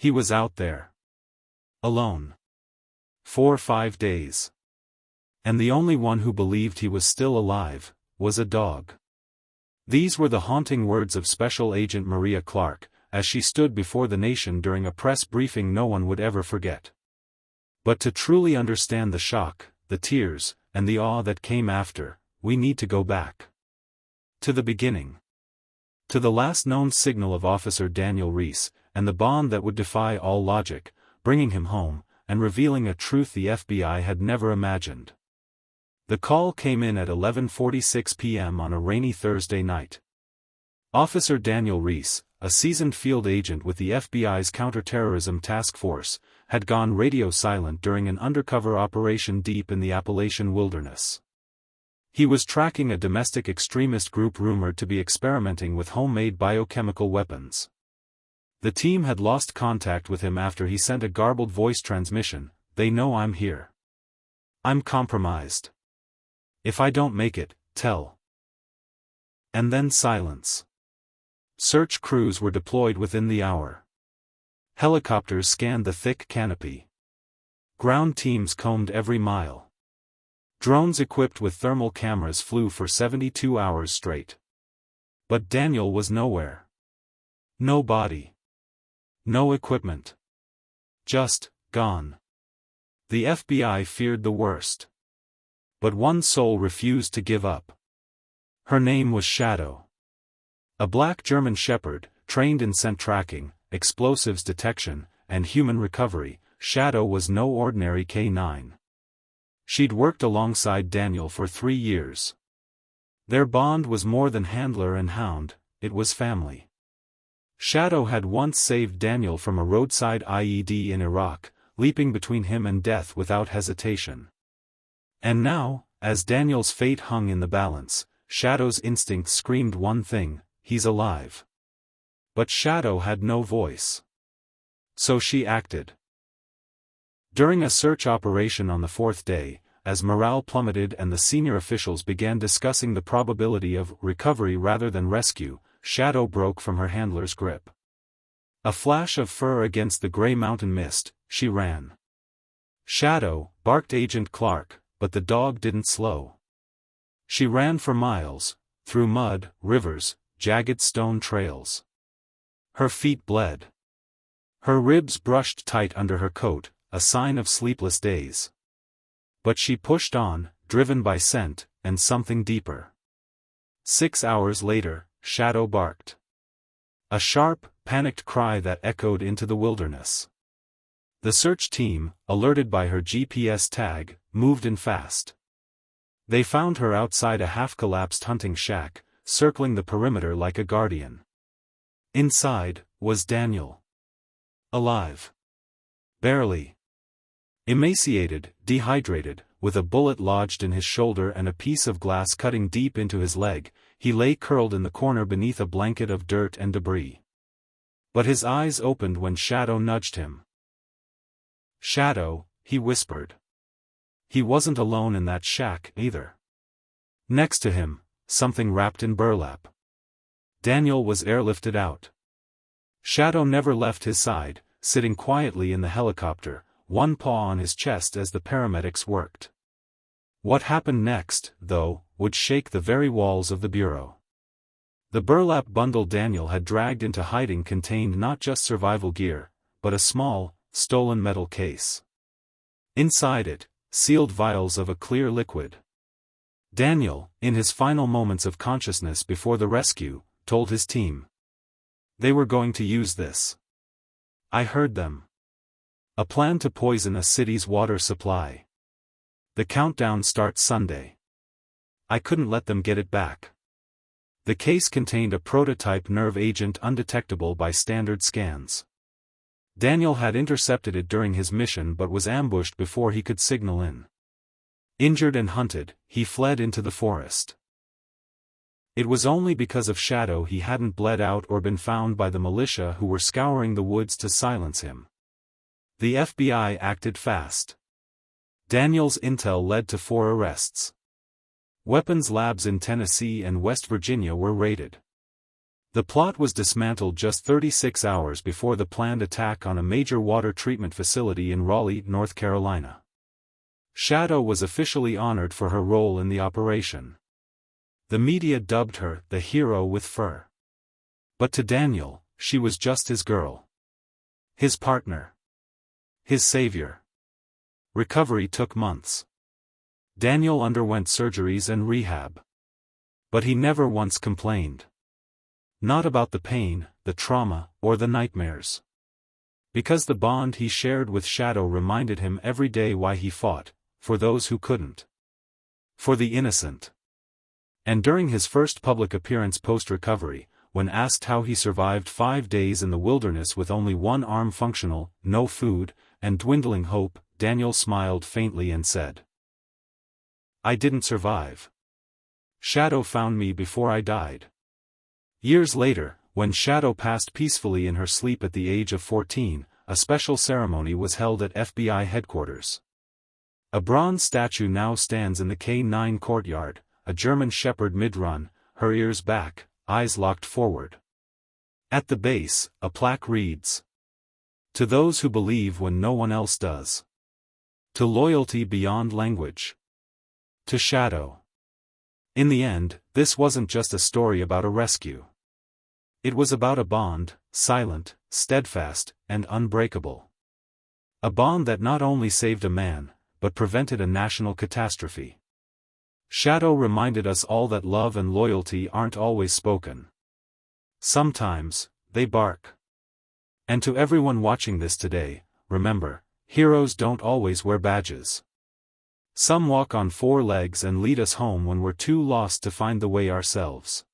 He was out there. Alone. 4 or 5 days. And the only one who believed he was still alive was a dog. These were the haunting words of Special Agent Maria Clark, as she stood before the nation during a press briefing no one would ever forget. But to truly understand the shock, the tears, and the awe that came after, we need to go back. To the beginning. To the last known signal of Officer Daniel Reese, and the bond that would defy all logic, bringing him home, and revealing a truth the FBI had never imagined. The call came in at 11:46 p.m. on a rainy Thursday night. Officer Daniel Reese, a seasoned field agent with the FBI's counterterrorism task force, had gone radio silent during an undercover operation deep in the Appalachian wilderness. He was tracking a domestic extremist group rumored to be experimenting with homemade biochemical weapons. The team had lost contact with him after he sent a garbled voice transmission, "They know I'm here. I'm compromised. If I don't make it, tell." And then silence. Search crews were deployed within the hour. Helicopters scanned the thick canopy. Ground teams combed every mile. Drones equipped with thermal cameras flew for 72 hours straight. But Daniel was nowhere. No body. No equipment. Just gone. The FBI feared the worst. But one soul refused to give up. Her name was Shadow. A black German shepherd, trained in scent tracking, explosives detection, and human recovery, Shadow was no ordinary K9. She'd worked alongside Daniel for 3 years. Their bond was more than handler and hound, it was family. Shadow had once saved Daniel from a roadside IED in Iraq, leaping between him and death without hesitation. And now, as Daniel's fate hung in the balance, Shadow's instinct screamed one thing: he's alive. But Shadow had no voice. So she acted. During a search operation on the 4th day, as morale plummeted and the senior officials began discussing the probability of recovery rather than rescue, Shadow broke from her handler's grip. A flash of fur against the gray mountain mist, she ran. "Shadow," barked Agent Clark, but the dog didn't slow. She ran for miles, through mud, rivers, jagged stone trails. Her feet bled. Her ribs brushed tight under her coat, a sign of sleepless days. But she pushed on, driven by scent, and something deeper. 6 hours later, Shadow barked. A sharp, panicked cry that echoed into the wilderness. The search team, alerted by her GPS tag, moved in fast. They found her outside a half-collapsed hunting shack, circling the perimeter like a guardian. Inside was Daniel. Alive. Barely. Emaciated, dehydrated, with a bullet lodged in his shoulder and a piece of glass cutting deep into his leg, he lay curled in the corner beneath a blanket of dirt and debris. But his eyes opened when Shadow nudged him. "Shadow," he whispered. He wasn't alone in that shack, either. Next to him, something wrapped in burlap. Daniel was airlifted out. Shadow never left his side, sitting quietly in the helicopter, one paw on his chest as the paramedics worked. What happened next, though, would shake the very walls of the bureau. The burlap bundle Daniel had dragged into hiding contained not just survival gear, but a small, stolen metal case. Inside it, sealed vials of a clear liquid. Daniel, in his final moments of consciousness before the rescue, told his team. They were going to use this. I heard them. A plan to poison a city's water supply. The countdown starts Sunday. I couldn't let them get it back. The case contained a prototype nerve agent undetectable by standard scans. Daniel had intercepted it during his mission but was ambushed before he could signal in. Injured and hunted, he fled into the forest. It was only because of Shadow he hadn't bled out or been found by the militia who were scouring the woods to silence him. The FBI acted fast. Daniel's intel led to 4 arrests. Weapons labs in Tennessee and West Virginia were raided. The plot was dismantled just 36 hours before the planned attack on a major water treatment facility in Raleigh, North Carolina. Shadow was officially honored for her role in the operation. The media dubbed her the hero with fur. But to Daniel, she was just his girl. His partner. His savior. Recovery took months. Daniel underwent surgeries and rehab. But he never once complained. Not about the pain, the trauma, or the nightmares. Because the bond he shared with Shadow reminded him every day why he fought, for those who couldn't. For the innocent. And during his first public appearance post-recovery, when asked how he survived 5 days in the wilderness with only one arm functional, no food, and dwindling hope, Daniel smiled faintly and said, "I didn't survive. Shadow found me before I died." Years later, when Shadow passed peacefully in her sleep at the age of 14, a special ceremony was held at FBI headquarters. A bronze statue now stands in the K9 courtyard, a German shepherd mid-run, her ears back, eyes locked forward. At the base, a plaque reads, "To those who believe when no one else does. To loyalty beyond language. To Shadow." In the end, this wasn't just a story about a rescue. It was about a bond, silent, steadfast, and unbreakable. A bond that not only saved a man, but prevented a national catastrophe. Shadow reminded us all that love and loyalty aren't always spoken. Sometimes, they bark. And to everyone watching this today, remember, heroes don't always wear badges. Some walk on 4 legs and lead us home when we're too lost to find the way ourselves.